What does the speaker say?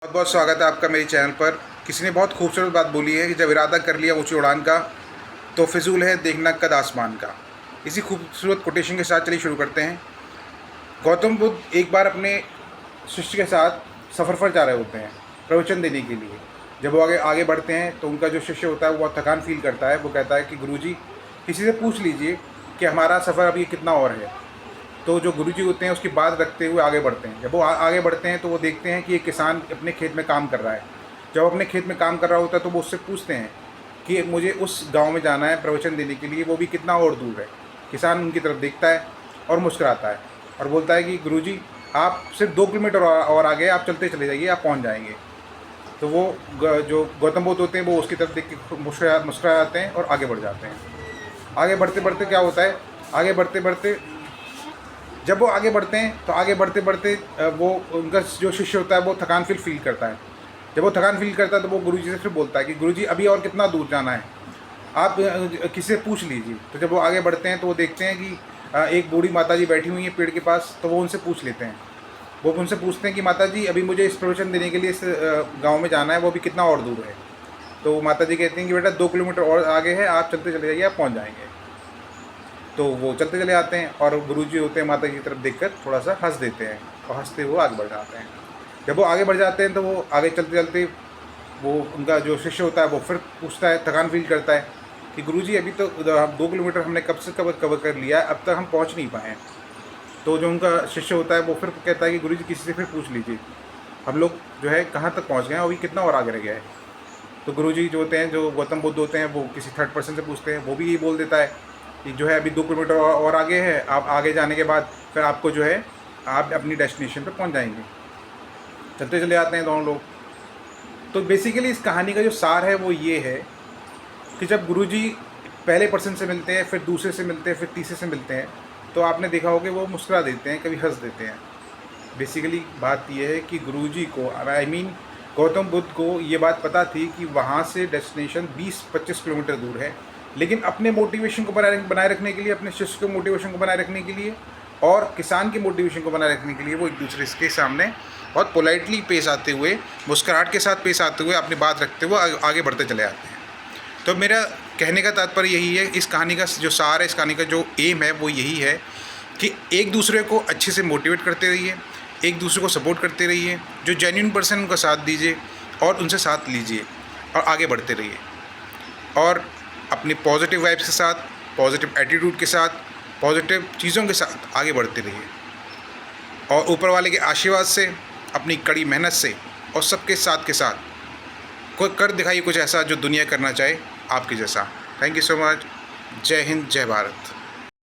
बहुत बहुत स्वागत है आपका मेरे चैनल पर। किसी ने बहुत खूबसूरत बात बोली है कि जब इरादा कर लिया ऊंची उड़ान का तो फिजूल है देखना कद आसमान का। इसी खूबसूरत कोटेशन के साथ चलिए शुरू करते हैं। गौतम बुद्ध एक बार अपने शिष्य के साथ सफ़र पर जा रहे होते हैं प्रवचन देने के लिए। जब वो आगे आगे बढ़ते हैं तो उनका जो शिष्य होता है वो बहुत थकान फील करता है। वो कहता है कि गुरुजी किसी से पूछ लीजिए कि हमारा सफ़र अभी कितना और है। तो जो गुरुजी होते हैं उसकी बात रखते हुए आगे बढ़ते हैं। जब वो आगे बढ़ते हैं तो वो देखते हैं कि एक किसान अपने खेत में काम कर रहा है। जब अपने खेत में काम कर रहा होता है तो वो उससे पूछते हैं कि मुझे उस गांव में जाना है प्रवचन देने के लिए, वो भी कितना और दूर है। किसान उनकी तरफ देखता है और मुस्कुराता है और बोलता है कि गुरुजी आप सिर्फ 2 किलोमीटर और आगे आप चलते चले जाइए, आप पहुँच जाएंगे। तो वो जो गौतम बुद्ध होते हैं वो उसकी तरफ देख के मुस्कुरा जाते हैं और आगे बढ़ जाते हैं। आगे बढ़ते बढ़ते क्या होता है, आगे बढ़ते बढ़ते जब वो आगे बढ़ते हैं तो आगे बढ़ते बढ़ते वो उनका जो शिष्य होता है वो थकान फील करता है। जब वो थकान फील करता है तो वो गुरुजी से फिर बोलता है कि गुरुजी अभी और कितना दूर जाना है, आप किसी से पूछ लीजिए। तो जब वो आगे बढ़ते हैं तो वो देखते हैं कि एक बूढ़ी माता जी बैठी हुई हैं पेड़ के पास। तो वो उनसे पूछ लेते हैं, वो उनसे पूछते हैं कि माता जी अभी मुझे इस प्रवचन देने के लिए इस गाँव में जाना है, वो भी कितना और दूर है। तो माता जी कहती हैं कि बेटा 2 किलोमीटर और आगे है, आप चलते चले जाइए, आप पहुँच जाएंगे। तो वो चलते चले आते हैं और गुरुजी होते हैं माता जी की तरफ देखकर थोड़ा सा हंस देते हैं और हंसते हुए आगे बढ़ जाते हैं। जब वो आगे बढ़ जाते हैं तो वो आगे चलते चलते वो उनका जो शिष्य होता है वो फिर पूछता है, थकान फील करता है कि गुरुजी अभी तो 2 किलोमीटर हमने कब से कवर कर लिया है, अब तक हम पहुंच नहीं पाए हैं। तो जो उनका शिष्य होता है वो फिर कहता है कि गुरुजी किसी से फिर पूछ लीजिए, हम लोग जो है कहाँ तक पहुँच गए हैं, अभी कितना और आगे रह गया है। तो गुरुजी जो होते हैं, जो गौतम बुद्ध होते हैं, वो किसी थर्ड पर्सन से पूछते हैं। वो भी यही बोल देता है कि जो है अभी 2 किलोमीटर और आगे है, आप आगे जाने के बाद फिर आपको जो है आप अपनी डेस्टिनेशन पे पहुंच जाएंगे। चलते चले आते हैं दोनों लोग। तो बेसिकली इस कहानी का जो सार है वो ये है कि जब गुरुजी पहले पर्सन से मिलते हैं, फिर दूसरे से मिलते हैं, फिर तीसरे से मिलते हैं, तो आपने देखा होगा वो मुस्कुरा देते हैं, कभी हंस देते हैं। बेसिकली बात यह है कि गुरुजी को गौतम बुद्ध को ये बात पता थी कि वहाँ से डेस्टिनेशन 20-25 किलोमीटर दूर है, लेकिन अपने मोटिवेशन को बनाए रखने के लिए, अपने शिष्य के मोटिवेशन को बनाए रखने के लिए और किसान की मोटिवेशन को बनाए रखने के लिए वो एक दूसरे के सामने बहुत पोलाइटली पेश आते हुए, मुस्कुराहट के साथ पेश आते हुए, अपनी बात रखते हुए आगे बढ़ते चले आते हैं। तो मेरा कहने का तात्पर्य यही है, इस कहानी का जो सार है, इस कहानी का जो एम है वो यही है कि एक दूसरे को अच्छे से मोटिवेट करते रहिए, एक दूसरे को सपोर्ट करते रहिए, जो जेन्युइन पर्सन उनका साथ दीजिए और उनसे साथ लीजिए और आगे बढ़ते रहिए। और अपनी पॉजिटिव वाइब्स के साथ, पॉजिटिव एटीट्यूड के साथ, पॉजिटिव चीज़ों के साथ आगे बढ़ते रहिए और ऊपर वाले के आशीर्वाद से, अपनी कड़ी मेहनत से और सबके साथ के साथ कोई कर दिखाइए कुछ ऐसा जो दुनिया करना चाहे आपके जैसा। Thank you so much. जय हिंद, जय भारत।